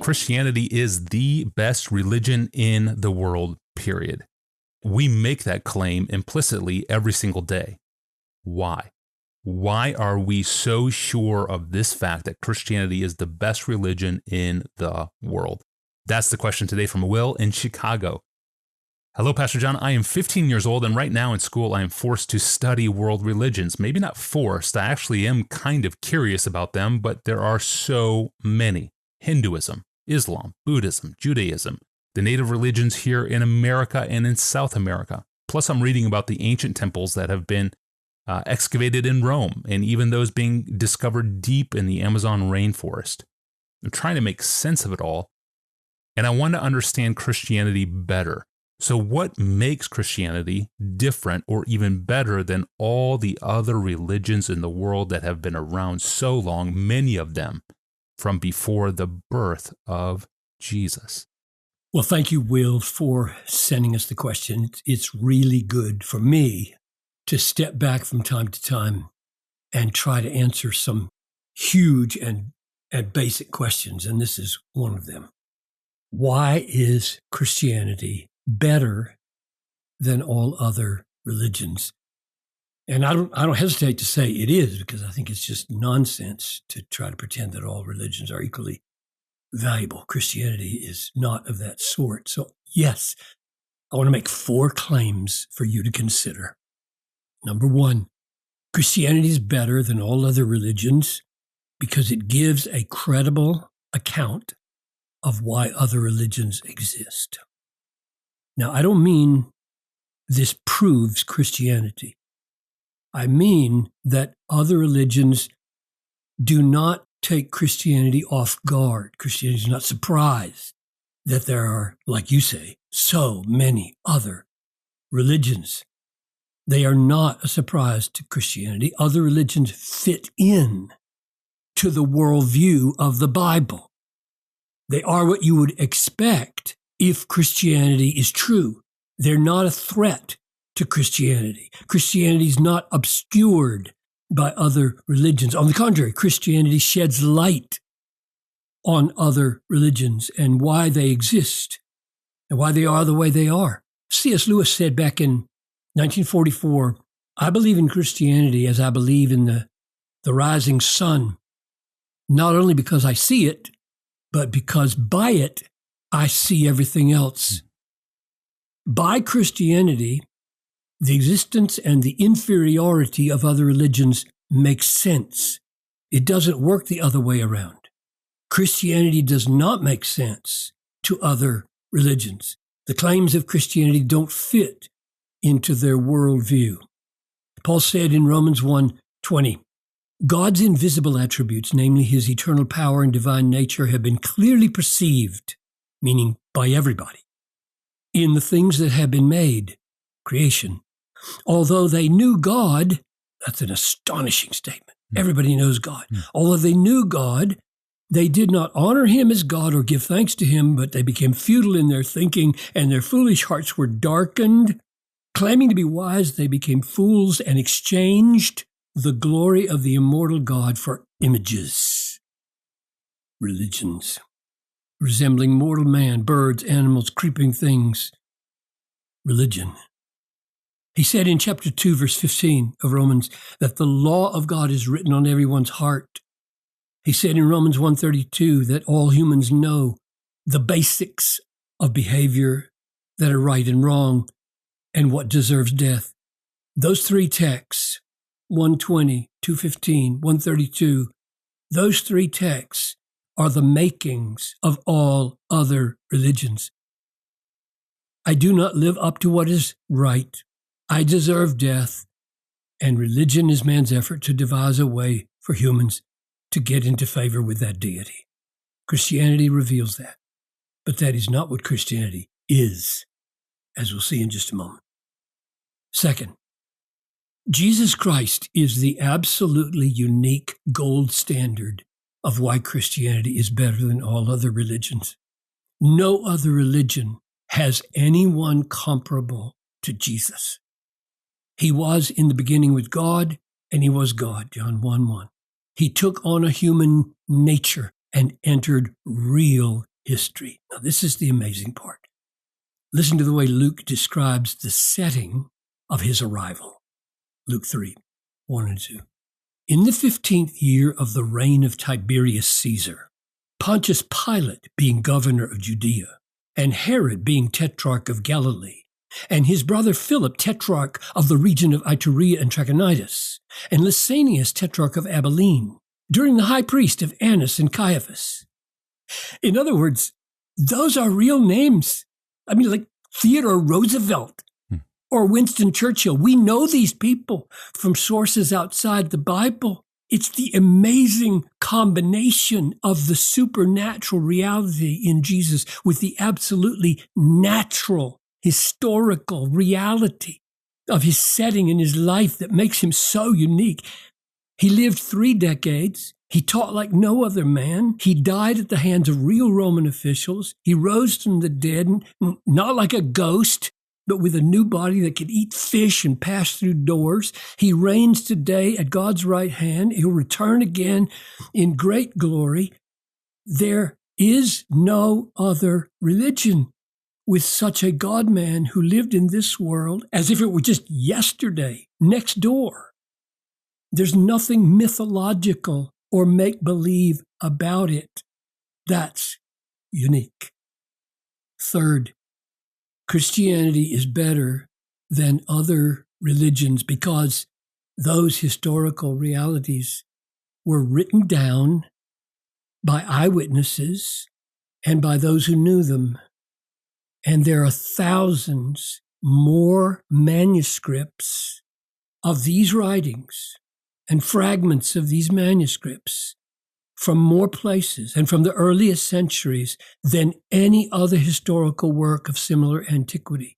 Christianity is the best religion in the world, period. We make that claim implicitly every single day. Why? Why are we so sure of this fact that Christianity is the best religion in the world? That's the question today from Will in Chicago. Hello, Pastor John. I am 15 years old, and right now in school, I am forced to study world religions. Maybe not forced. I actually am kind of curious about them, but there are so many. Hinduism, Islam, Buddhism, Judaism, the native religions here in America and in South America. Plus, I'm reading about the ancient temples that have been excavated in Rome, and even those being discovered deep in the Amazon rainforest. I'm trying to make sense of it all, and I want to understand Christianity better. So what makes Christianity different or even better than all the other religions in the world that have been around so long, many of them from before the birth of Jesus? Well, thank you, Will, for sending us the question. It's really good for me to step back from time to time and try to answer some huge and basic questions, and this is one of them. Why is Christianity better than all other religions? And I don't hesitate to say it is, because I think it's just nonsense to try to pretend that all religions are equally valuable. Christianity is not of that sort. So yes, I want to make 4 claims for you to consider. Number 1, Christianity is better than all other religions because it gives a credible account of why other religions exist. Now, I don't mean this proves Christianity. I mean that other religions do not take Christianity off guard. Christianity is not surprised that there are, like you say, so many other religions. They are not a surprise to Christianity. Other religions fit in to the worldview of the Bible. They are what you would expect if Christianity is true. They're not a threat to Christianity. Christianity is not obscured by other religions. On the contrary, Christianity sheds light on other religions and why they exist and why they are the way they are. C.S. Lewis said back in 1944, I believe in Christianity as I believe in the rising sun, not only because I see it, but because by it, I see everything else. By Christianity, the existence and the inferiority of other religions makes sense. It doesn't work the other way around. Christianity does not make sense to other religions. The claims of Christianity don't fit into their worldview. Paul said in Romans 1:20, God's invisible attributes, namely his eternal power and divine nature, have been clearly perceived, meaning by everybody, in the things that have been made, creation. Although they knew God, that's an astonishing statement. Everybody knows God. Although they knew God, they did not honor him as God or give thanks to him, but they became futile in their thinking, and their foolish hearts were darkened. Claiming to be wise, they became fools and exchanged the glory of the immortal God for images, religions, resembling mortal man, birds, animals, creeping things, religion. He said in chapter 2, verse 15 of Romans, that the law of God is written on everyone's heart. He said in Romans 1:32 that all humans know the basics of behavior that are right and wrong and what deserves death. Those 3 texts, 1:20, 2:15, 1:32, those 3 texts are the makings of all other religions. I do not live up to what is right. I deserve death. And religion is man's effort to devise a way for humans to get into favor with that deity. Christianity reveals that. But that is not what Christianity is, as we'll see in just a moment. Second, Jesus Christ is the absolutely unique gold standard of why Christianity is better than all other religions. No other religion has anyone comparable to Jesus. He was in the beginning with God, and he was God, John 1:1. He took on a human nature and entered real history. Now, this is the amazing part. Listen to the way Luke describes the setting of his arrival. Luke 3, 1 and 2. In the 15th year of the reign of Tiberius Caesar, Pontius Pilate being governor of Judea, and Herod being tetrarch of Galilee, and his brother Philip, tetrarch of the region of Iturea and Trachonitis, and Lysanias, tetrarch of Abilene, during the high priest of Annas and Caiaphas. In other words, those are real names. I mean, like Theodore Roosevelt or Winston Churchill. We know these people from sources outside the Bible. It's the amazing combination of the supernatural reality in Jesus with the absolutely natural, historical reality of his setting and his life that makes him so unique. He lived 3 decades. He taught like no other man. He died at the hands of real Roman officials. He rose from the dead, not like a ghost, but with a new body that could eat fish and pass through doors. He reigns today at God's right hand. He'll return again in great glory. There is no other religion with such a God-man who lived in this world as if it were just yesterday, next door. There's nothing mythological or make-believe about it. That's unique. Third, Christianity is better than other religions because those historical realities were written down by eyewitnesses and by those who knew them. And there are thousands more manuscripts of these writings and fragments of these manuscripts from more places and from the earliest centuries than any other historical work of similar antiquity.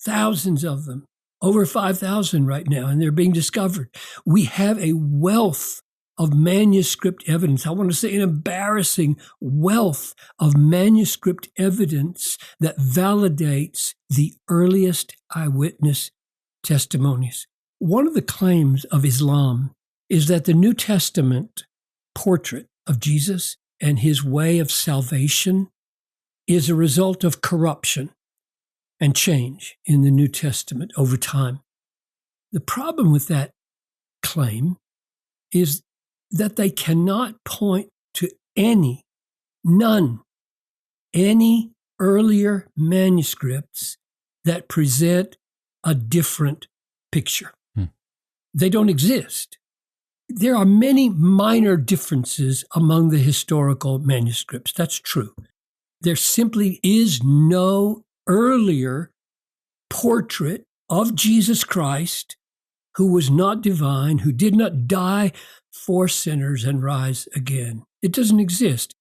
Thousands of them, over 5,000 right now, and they're being discovered. We have a wealth of manuscript evidence. I want to say an embarrassing wealth of manuscript evidence that validates the earliest eyewitness testimonies. One of the claims of Islam is that the New Testament portrait of Jesus and his way of salvation is a result of corruption and change in the New Testament over time. The problem with that claim is that they cannot point to any earlier manuscripts that present a different picture. They don't exist. There are many minor differences among the historical manuscripts. That's true. There simply is no earlier portrait of Jesus Christ who was not divine, who did not die for sinners and rise again. It doesn't exist.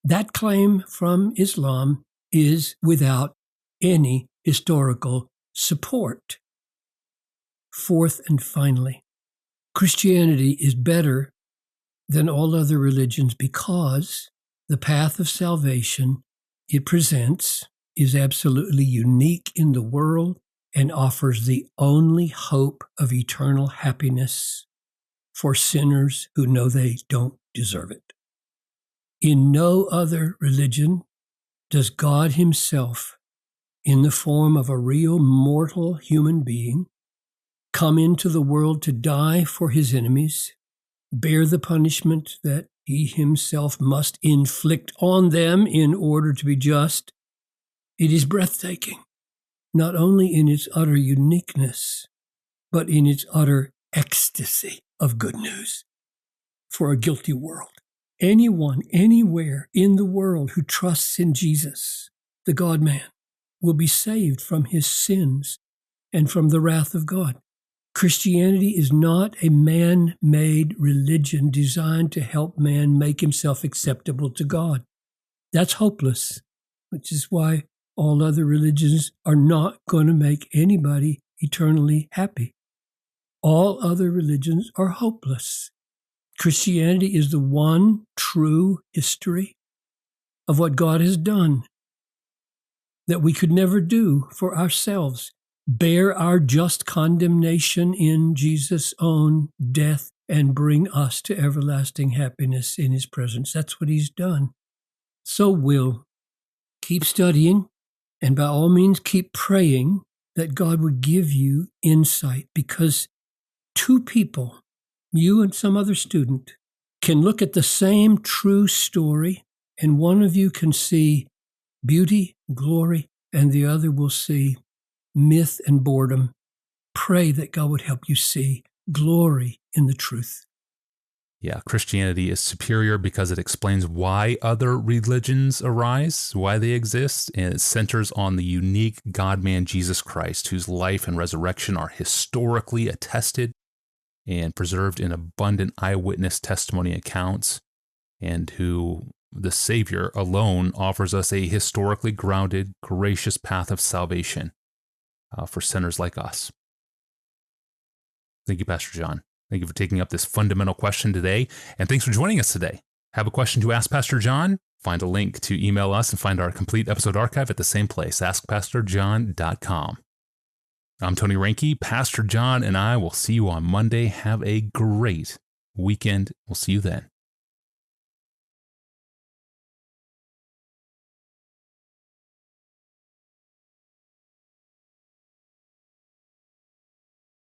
That claim from Islam is without any historical support. Fourth and finally, Christianity is better than all other religions because the path of salvation it presents is absolutely unique in the world and offers the only hope of eternal happiness for sinners who know they don't deserve it. In no other religion does God himself, in the form of a real mortal human being, come into the world to die for his enemies, bear the punishment that he himself must inflict on them in order to be just. It is breathtaking, not only in its utter uniqueness, but in its utter ecstasy of good news for a guilty world. Anyone, anywhere in the world who trusts in Jesus, the God-man, will be saved from his sins and from the wrath of God. Christianity is not a man-made religion designed to help man make himself acceptable to God. That's hopeless, which is why all other religions are not going to make anybody eternally happy. All other religions are hopeless. Christianity is the one true history of what God has done that we could never do for ourselves. Bear our just condemnation in Jesus' own death and bring us to everlasting happiness in his presence. That's what he's done. So we'll keep studying, and by all means keep praying that God would give you insight, because two people, you and some other student, can look at the same true story, and one of you can see beauty, glory, and the other will see myth and boredom. Pray that God would help you see glory in the truth. Yeah, Christianity is superior because it explains why other religions arise, why they exist, and it centers on the unique God-man Jesus Christ, whose life and resurrection are historically attested and preserved in abundant eyewitness testimony accounts, and who the Savior alone offers us a historically grounded, gracious path of salvation for sinners like us. Thank you, Pastor John. Thank you for taking up this fundamental question today, and thanks for joining us today. Have a question to ask Pastor John? Find a link to email us and find our complete episode archive at the same place, askpastorjohn.com. I'm Tony Reinke. Pastor John and I will see you on Monday. Have a great weekend. We'll see you then.